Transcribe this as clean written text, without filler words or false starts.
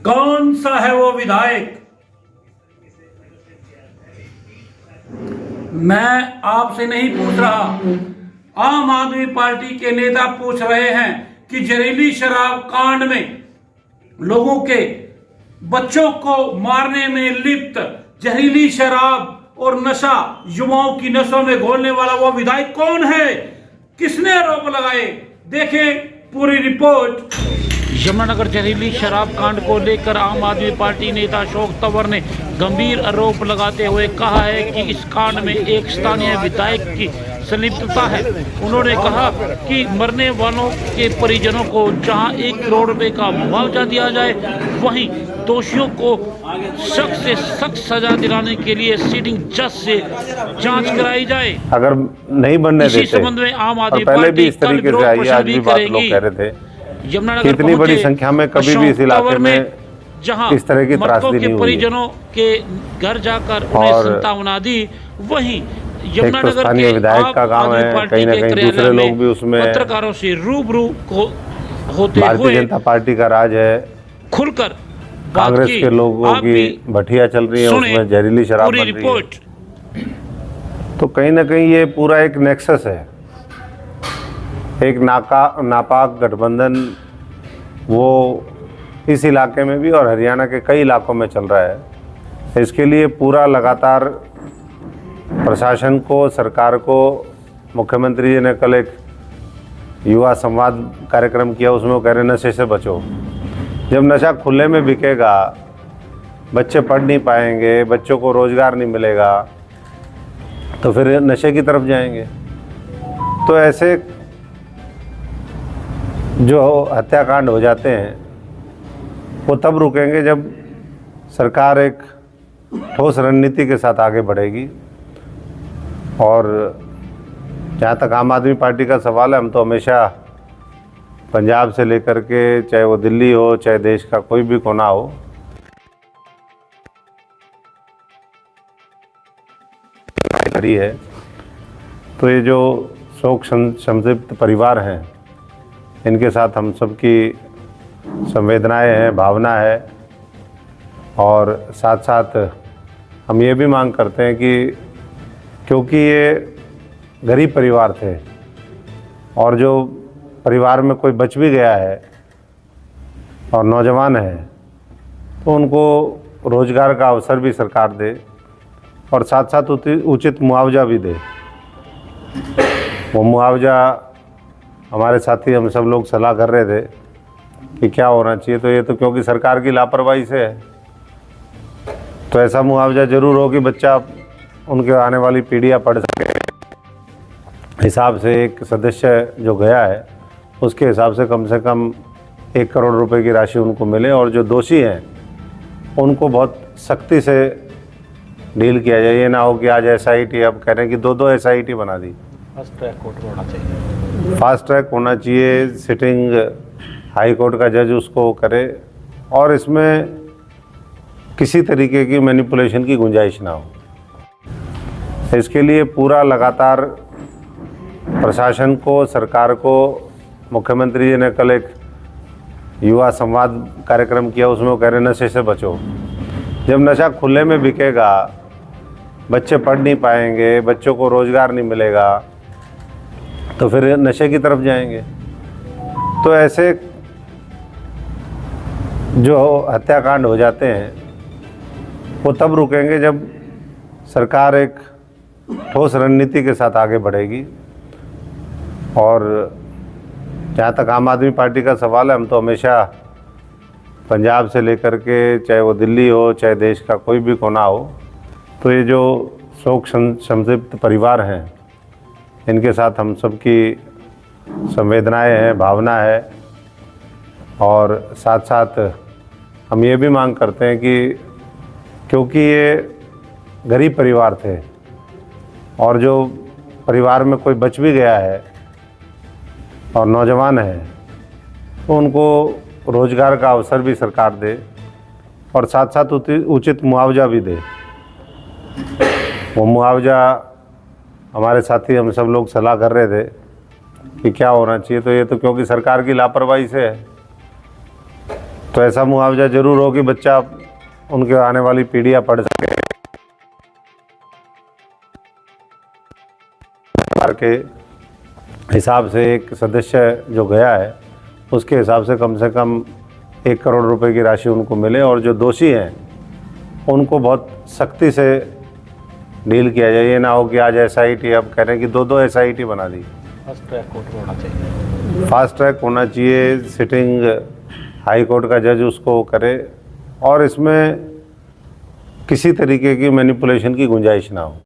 कौन सा है वो विधायक? मैं आपसे नहीं पूछ रहा, आम आदमी पार्टी के नेता पूछ रहे हैं कि जहरीली शराब कांड में लोगों के बच्चों को मारने में लिप्त जहरीली शराब और नशा युवाओं की नसों में घोलने वाला वो विधायक कौन है? किसने आरोप लगाए? देखें पूरी रिपोर्ट। यमुनानगर जहरीली शराब कांड को लेकर आम आदमी पार्टी नेता अशोक तंवर ने गंभीर आरोप लगाते हुए कहा है कि इस कांड में एक स्थानीय विधायक की संलिप्तता है। उन्होंने कहा कि मरने वालों के परिजनों को जहां 1 करोड़ रुपए का मुआवजा दिया जाए, वहीं दोषियों को सख्त से सख्त सजा दिलाने के लिए सिटिंग जज से जांच कराई जाए। अगर नहीं बनने देते, इसी संबंध में आम आदमी पहले भी पार्टी इस तरीके से आई, आज भी बात लोग कह रहे थे यमुनानगर इतनी बड़ी संख्या में कभी भी इस इलाके में जहां इस तरह की त्रासदी नहीं हुई। परिजनों के घर जाकर उन्हें सांत्वना दी, वहीं यमुनानगर स्थानीय विधायक का काम है, कहीं ना कहीं दूसरे लोग भी उसमें पत्रकारों से रूबरू होते हुए भारतीय जनता पार्टी का राज है, खुलकर कांग्रेस के लोगों की भटिया चल रही है, उसमें जहरीली शराब बन रही है। तो कहीं ना कहीं ये पूरा एक नेक्सस है, एक नापाक गठबंधन वो इस इलाके में भी और हरियाणा के कई इलाकों में चल रहा है। इसके लिए पूरा लगातार प्रशासन को, सरकार को, मुख्यमंत्री जी ने कल एक युवा संवाद कार्यक्रम किया, उसमें वो कह रहे नशे से बचो। जब नशा खुले में बिकेगा, बच्चे पढ़ नहीं पाएंगे, बच्चों को रोजगार नहीं मिलेगा, तो फिर नशे की तरफ जाएंगे। तो ऐसे जो हत्याकांड हो जाते हैं वो तब रुकेंगे जब सरकार एक ठोस रणनीति के साथ आगे बढ़ेगी। और जहाँ तक आम आदमी पार्टी का सवाल है, हम तो हमेशा पंजाब से लेकर के, चाहे वो दिल्ली हो, चाहे देश का कोई भी कोना हो, खड़ी है। तो ये जो शोक संतप्त परिवार हैं, इनके साथ हम सबकी संवेदनाएं हैं, भावना है। और साथ साथ हम ये भी मांग करते हैं कि क्योंकि ये गरीब परिवार थे और जो परिवार में कोई बच भी गया है और नौजवान है, तो उनको रोजगार का अवसर भी सरकार दे और साथ साथ उचित मुआवजा भी दे। वो मुआवजा हमारे साथी हम सब लोग सलाह कर रहे थे कि क्या होना चाहिए, तो ये तो क्योंकि सरकार की लापरवाही से है, तो ऐसा मुआवजा ज़रूर हो कि बच्चा, उनके आने वाली पीढ़ियाँ पढ़ सके। हिसाब से एक सदस्य जो गया है उसके हिसाब से कम 1 करोड़ रुपए की राशि उनको मिले और जो दोषी हैं उनको बहुत सख्ती से डील किया जाए। ये ना हो कि आज SIT, अब कह रहे हैं कि 2 SIT बना दी। फास्ट ट्रैक कोर्ट होना चाहिए, फास्ट ट्रैक होना चाहिए, सिटिंग हाई कोर्ट का जज उसको करे और इसमें किसी तरीके की मैनिपुलेशन की गुंजाइश ना हो। इसके लिए पूरा लगातार प्रशासन को, सरकार को, मुख्यमंत्री जी ने कल एक युवा संवाद कार्यक्रम किया, उसमें वो कह रहे नशे से बचो। जब नशा खुले में बिकेगा, बच्चे पढ़ नहीं पाएंगे, बच्चों को रोजगार नहीं मिलेगा, तो फिर नशे की तरफ जाएंगे। तो ऐसे जो हत्याकांड हो जाते हैं वो तब रुकेंगे जब सरकार एक ठोस रणनीति के साथ आगे बढ़ेगी। और जहाँ तक आम आदमी पार्टी का सवाल है, हम तो हमेशा पंजाब से लेकर के, चाहे वो दिल्ली हो, चाहे देश का कोई भी कोना हो, तो ये जो शोक संतप्त परिवार हैं, इनके साथ हम सबकी संवेदनाएं हैं, भावना है। और साथ साथ हम ये भी मांग करते हैं कि क्योंकि ये गरीब परिवार थे और जो परिवार में कोई बच भी गया है और नौजवान है, तो उनको रोजगार का अवसर भी सरकार दे और साथ साथ उचित मुआवजा भी दे। वो मुआवजा हमारे साथी हम सब लोग सलाह कर रहे थे कि क्या होना चाहिए, तो ये तो क्योंकि सरकार की लापरवाही से है। तो ऐसा मुआवजा जरूर हो कि बच्चा उनके आने वाली पीढ़ियाँ पढ़ सके। सरकार के हिसाब से एक सदस्य जो गया है उसके हिसाब से कम 1 करोड़ रुपए की राशि उनको मिले, और जो दोषी हैं उनको बहुत सख्ती से डील किया जाए। ये ना हो कि आज SIT, अब कह रहे हैं कि 2 SIT बना दी। फास्ट ट्रैक कोर्ट होना चाहिए। फास्ट ट्रैक होना चाहिए, सिटिंग हाई कोर्ट का जज उसको करे, और इसमें किसी तरीके की मैनिपुलेशन की गुंजाइश ना हो।